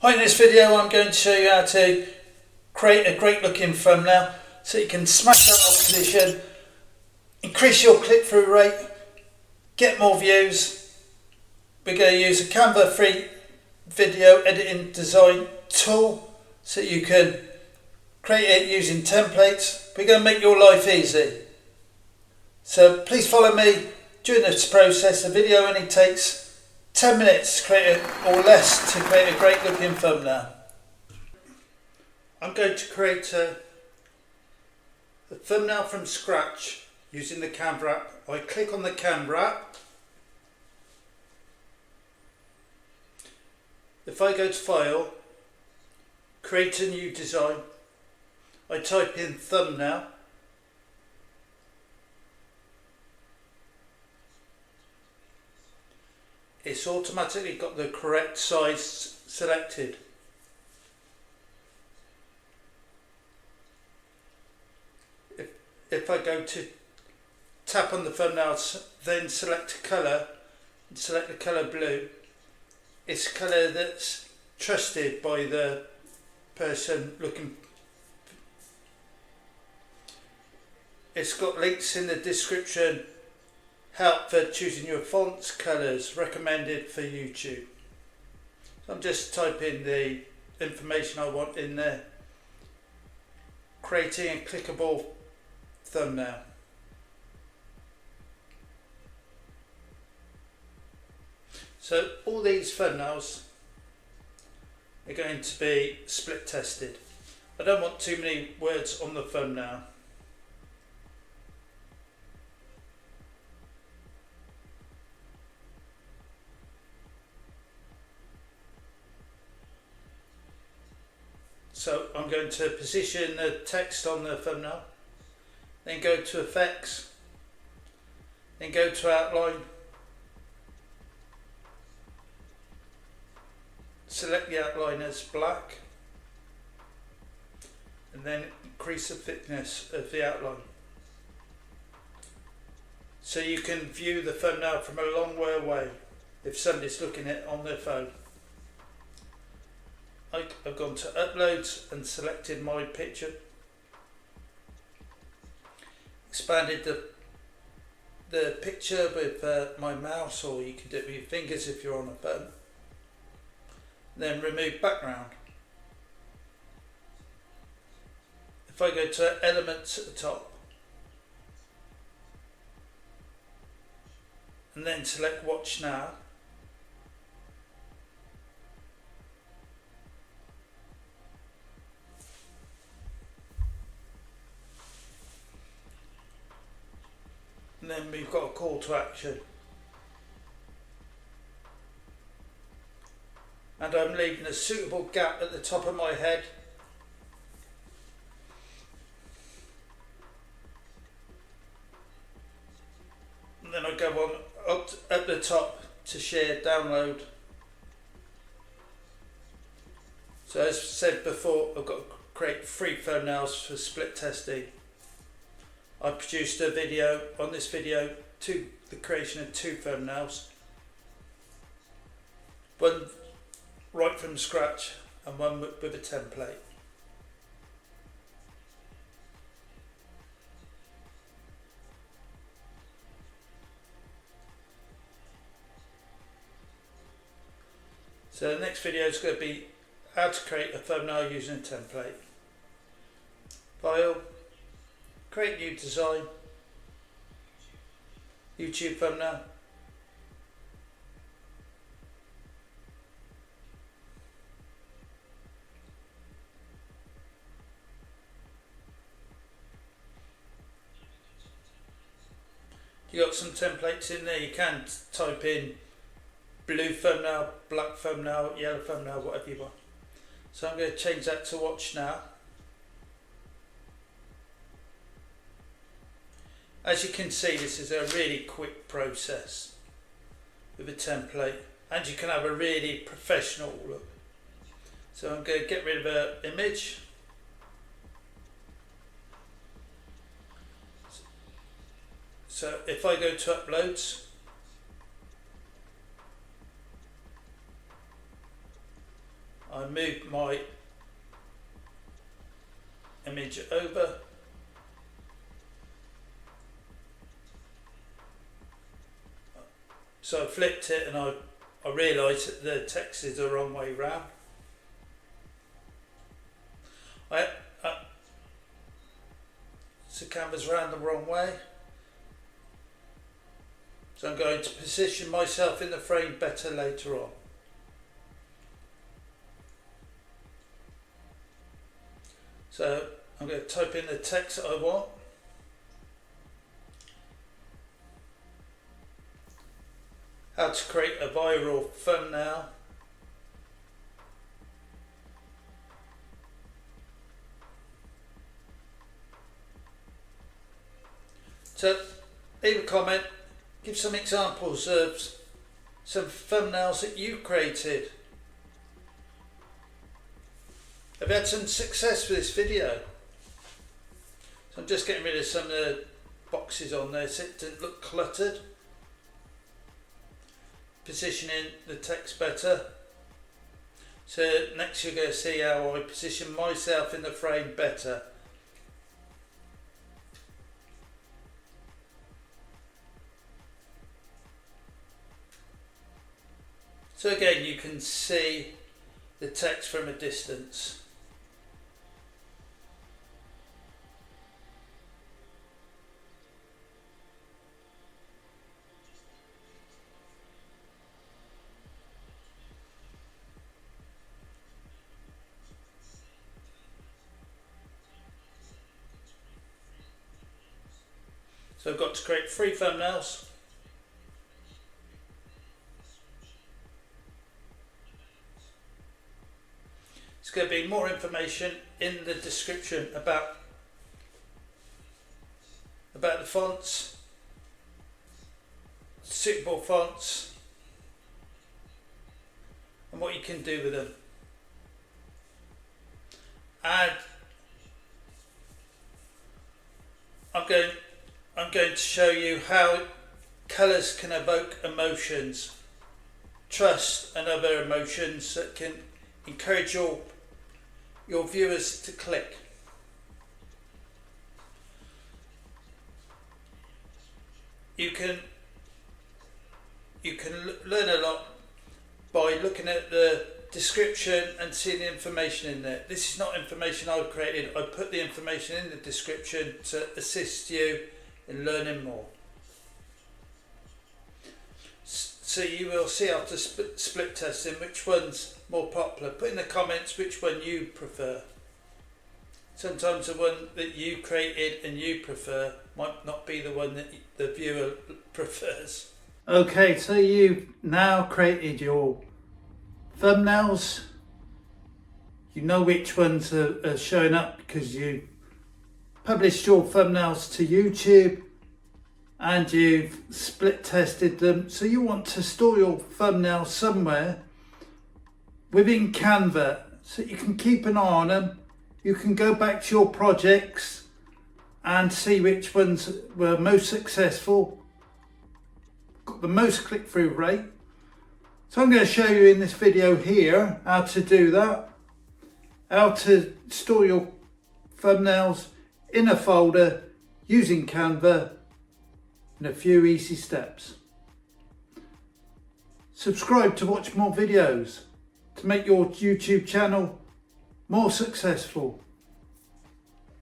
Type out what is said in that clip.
Hi, in this video I'm going to show you how to create a great looking thumbnail so you can smash that opposition, increase your click-through rate, get more views. We're going to use a Canva free video editing design tool so you can create it using templates. We're going to make your life easy. So please follow me during this process. The video only takes 10 minutes to create or less to create a great looking thumbnail. I'm going to create a thumbnail from scratch using the Canva app. I click on the Canva app. If I go to File, Create a New Design, I type in thumbnail. It's automatically got the correct size selected. If I go to tap on the thumbnail, then select colour, and select the colour blue, it's a colour that's trusted by the person looking. It's got links in the description. Help for choosing your fonts, colours, recommended for YouTube. So I'm just typing the information I want in there. Creating a clickable thumbnail. So all these thumbnails are going to be split tested. I don't want too many words on the thumbnail. So I'm going to position the text on the thumbnail, then go to Effects, then go to Outline, select the outline as black, and then increase the thickness of the outline. So you can view the thumbnail from a long way away if somebody's looking at it on their phone. I've gone to Uploads and selected my picture, expanded the picture with my mouse, or you can do it with your fingers if you're on a phone. Then remove background. If I go to Elements at the top and then select Watch Now, and then we've got a call to action, and I'm leaving a suitable gap at the top of my head. And then I go on up at the top to share, download. So as said before, I've got to create 3 thumbnails for split testing. I produced a video on this video to the creation of 2 thumbnails, one right from scratch and one with a template. So the next video is going to be how to create a thumbnail using a template. File, Create New Design, YouTube thumbnail. You got some templates in there. You can type in blue thumbnail, black thumbnail, yellow thumbnail, whatever you want. So I'm going to change that to Watch Now. As you can see, this is a really quick process with a template, and you can have a really professional look. So I'm going to get rid of an image. So if I go to Uploads, I move my image over. So I flipped it and I realised that the text is the wrong way round. So Canva's round the wrong way. So I'm going to position myself in the frame better later on. So I'm going to type in the text that I want. How to create a viral thumbnail. So leave a comment, give some examples of some thumbnails that you created. I've had some success with this video. So I'm just getting rid of some of the boxes on there so it didn't look cluttered. Positioning the text better. So next you're going to see how I position myself in the frame better. So again, you can see the text from a distance. So I've got to create 3 thumbnails. There's going to be more information in the description about the fonts, suitable fonts, and what you can do with them. And I'm going to show you how colours can evoke emotions, trust and other emotions that can encourage your viewers to click. You can learn a lot by looking at the description and seeing the information in there. This is not information I've created. I put the information in the description to assist you in learning more. So you will see after split testing which one's more popular. Put in the comments which one you prefer. Sometimes the one that you created and you prefer might not be the one that the viewer prefers. Okay, so you've now created your thumbnails. You know which ones are showing up because you published your thumbnails to YouTube and you've split tested them. So you want to store your thumbnails somewhere within Canva so you can keep an eye on them. You can go back to your projects and see which ones were most successful, got the most click-through rate. So I'm going to show you in this video here how to do that, how to store your thumbnails in a folder using Canva in a few easy steps. Subscribe to watch more videos to make your YouTube channel more successful.